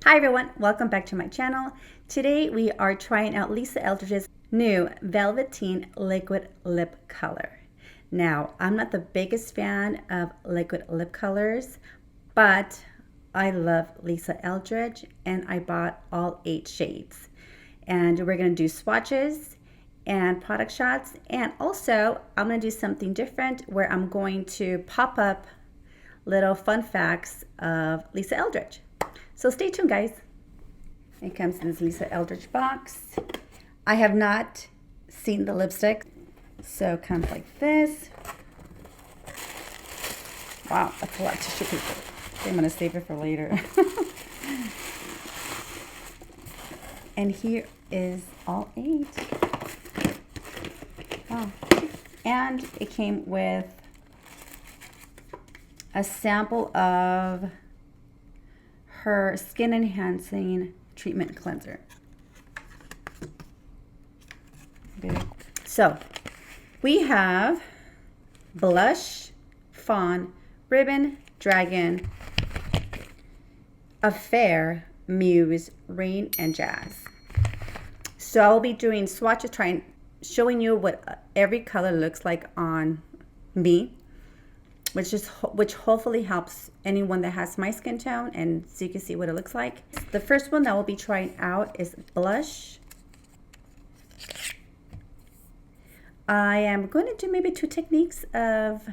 Hi everyone, welcome back to my channel. Today we are trying out Lisa Eldridge's new Velveteen liquid lip color. Now, I'm not the biggest fan of liquid lip colors, but I love Lisa Eldridge and I bought all 8 shades. And we're going to do swatches and product shots, and also I'm going to do something different where I'm going to pop up little fun facts of Lisa Eldridge. So stay tuned, guys. It comes in this Lisa Eldridge box. I have not seen the lipstick, so it comes like this. Wow, that's a lot of tissue paper. I'm going to save it for later. And here is all 8. Wow. And it came with a sample of her skin enhancing treatment cleanser. Okay. So we have blush, Fawn, Ribbon, Dragon, Affair, Muse, Rain, and Jazz. So I'll be doing swatches, showing you what every color looks like on me, which hopefully helps anyone that has my skin tone, and so you can see what it looks like. The first one that we'll be trying out is blush. I am going to do maybe 2 techniques of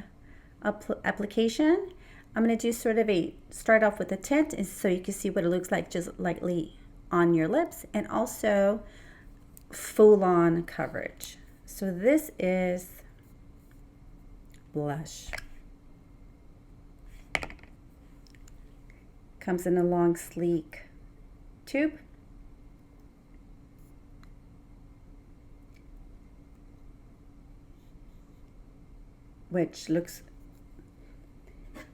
application. I'm going to do sort of start off with a tint, and so you can see what it looks like just lightly on your lips, and also full-on coverage. So this is blush. Comes in a long, sleek tube. Which looks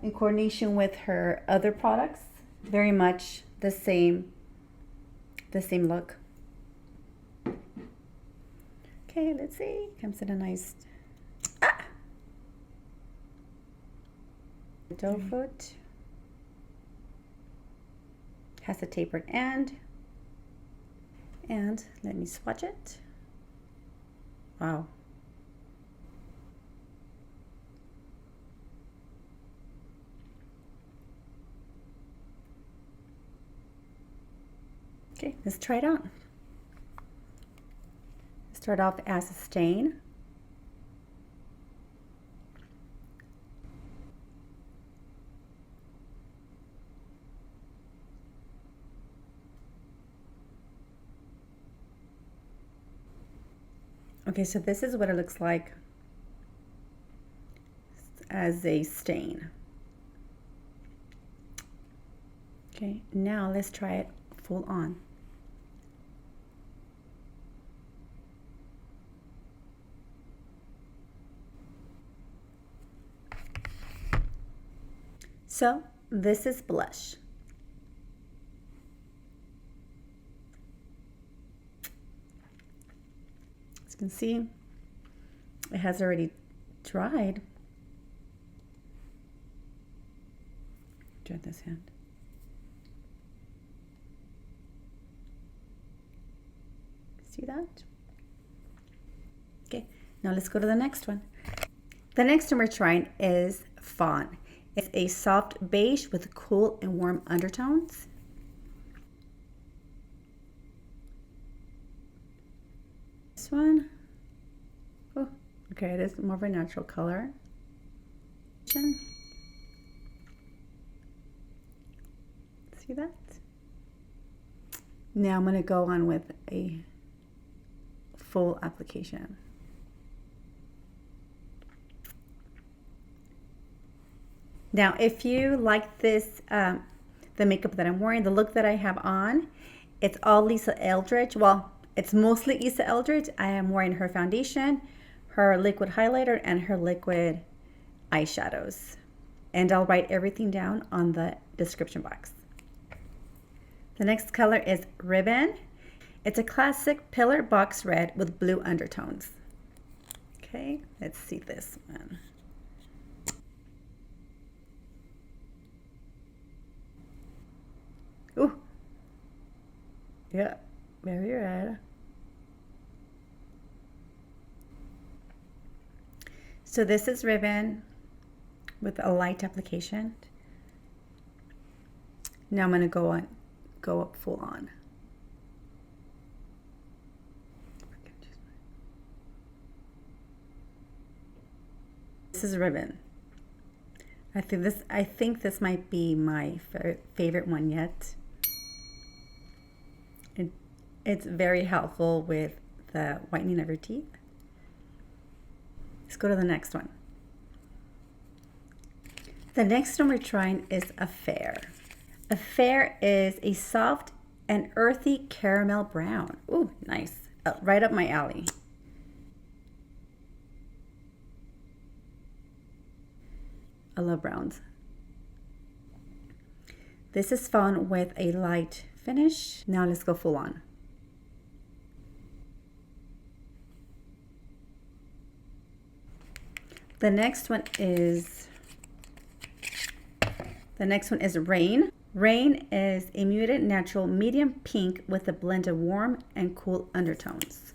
in coordination with her other products, very much the same look. Okay, let's see. Comes in a nice doe foot. Has a tapered end. And let me swatch it. Wow. Okay, let's try it out. Start off as a stain. Okay, so this is what it looks like as a stain. Okay, now let's try it full on. So this is blush. As you can see, it has already dried. Try this hand. See that? Okay, now let's go to the next one. The next one we're trying is Fawn. It's a soft beige with cool and warm undertones. This one, oh, okay, it is more of a natural color. See that? Now I'm going to go on with a full application. Now, if you like this, the makeup that I'm wearing, the look that I have on, it's all Lisa Eldridge. Well, it's mostly Lisa Eldridge. I am wearing her foundation, her liquid highlighter, and her liquid eyeshadows. And I'll write everything down on the description box. The next color is Ribbon. It's a classic pillar box red with blue undertones. Okay, let's see this one. Ooh, Yeah, very red. So this is ribbon with a light application. Now I'm going to go up full on. This is ribbon. I think this might be my favorite one yet. It's very helpful with the whitening of your teeth. Let's go to the next one. The next one we're trying is Affair. Affair is a soft and earthy caramel brown. Ooh, nice. Right up my alley. I love browns. This is Fawn with a light finish. Now let's go full on. The next one is Rain. Rain is a muted natural medium pink with a blend of warm and cool undertones.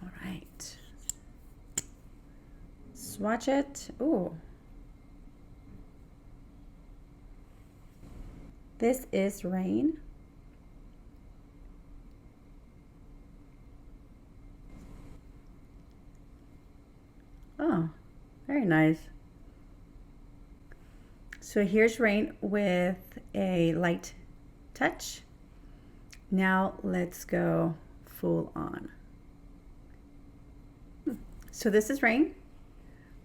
All right. Swatch it. Ooh. This is Rain. Oh, very nice. So here's Rain with a light touch. Now let's go full on. So this is Rain.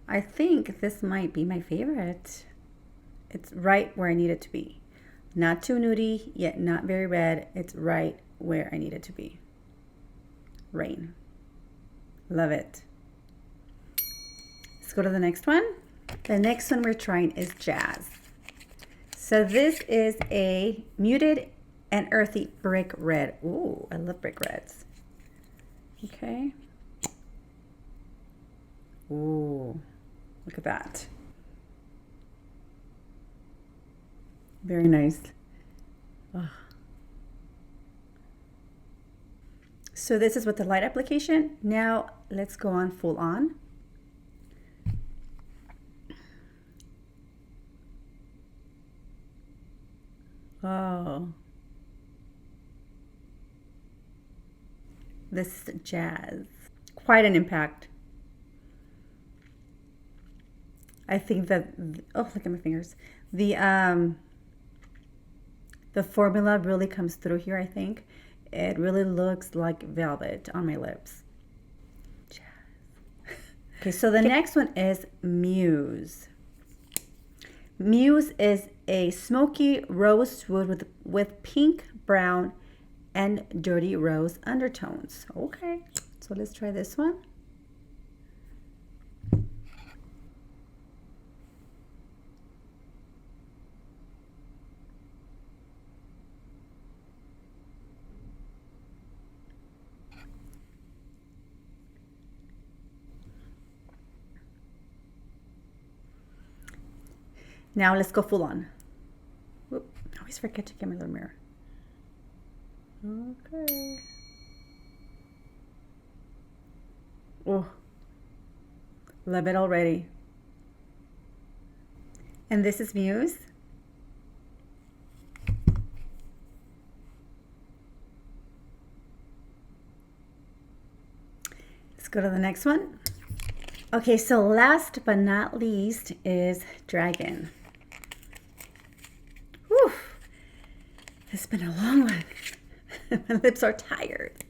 I think this might be my favorite. It's right where I need it to be. Not too nudie, yet not very red. It's right where I need it to be. Rain. Love it. Let's go to the next one. The next one we're trying is Jazz. So this is a muted and earthy brick red. Ooh, I love brick reds. Okay. Ooh, look at that. Very nice. Oh. So this is with the light application. Now let's go on full on. Oh. This is Jazz. Quite an impact. I think that, oh, look at my fingers. The formula really comes through here, I think. It really looks like velvet on my lips. Jazz. Okay, so the next one is Muse. Muse is a smoky rosewood with pink, brown, and dirty rose undertones. Okay, so let's try this one. Now let's go full on. Whoop, I always forget to get my little mirror. Okay. Oh, love it already. And this is Muse. Let's go to the next one. Okay, so last but not least is Dragon. Whew. This has been a long one. My lips are tired.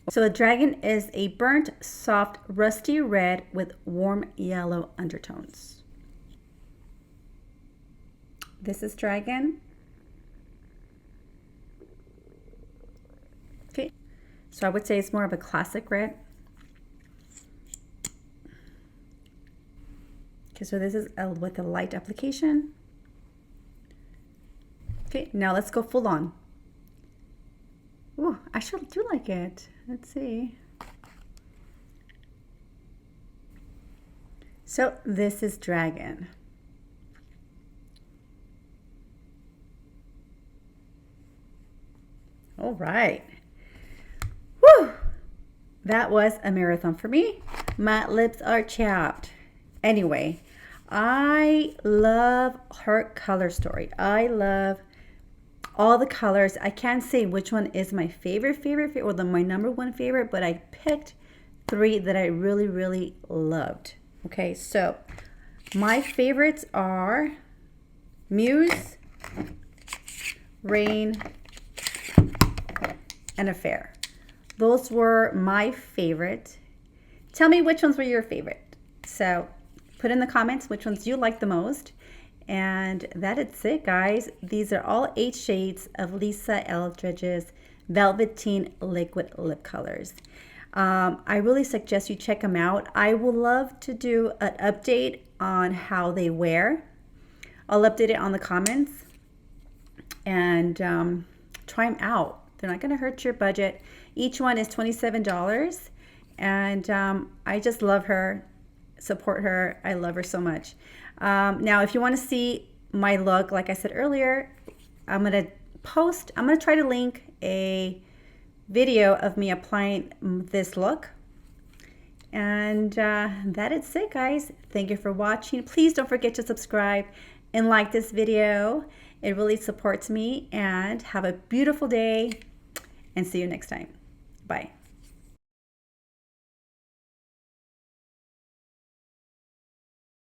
So the Dragon is a burnt, soft, rusty red with warm yellow undertones. This is Dragon. Okay, so I would say it's more of a classic red. Okay, so this is with a light application. Okay, now let's go full on. Ooh, I sure do like it. Let's see. So this is Dragon. All right. Whew. That was a marathon for me. My lips are chapped. Anyway, I love her color story. I love all the colors. I can't say which one is my favorite or my number one favorite, but I picked 3 that I really, really loved. Okay, so my favorites are Muse, Rain, and Affair. Those were my favorite. Tell me which ones were your favorite. So put in the comments which ones you like the most. And that is it, guys. These are all 8 shades of Lisa Eldridge's Velveteen liquid lip colors. I really suggest you check them out. I would love to do an update on how they wear. I'll update it on the comments and try them out. They're not going to hurt your budget. Each one is $27, and I just love her, support her. I love her so much. Now, if you want to see my look, like I said earlier, I'm going to try to link a video of me applying this look. And that is it, guys. Thank you for watching. Please don't forget to subscribe and like this video. It really supports me. And have a beautiful day, and see you next time. Bye.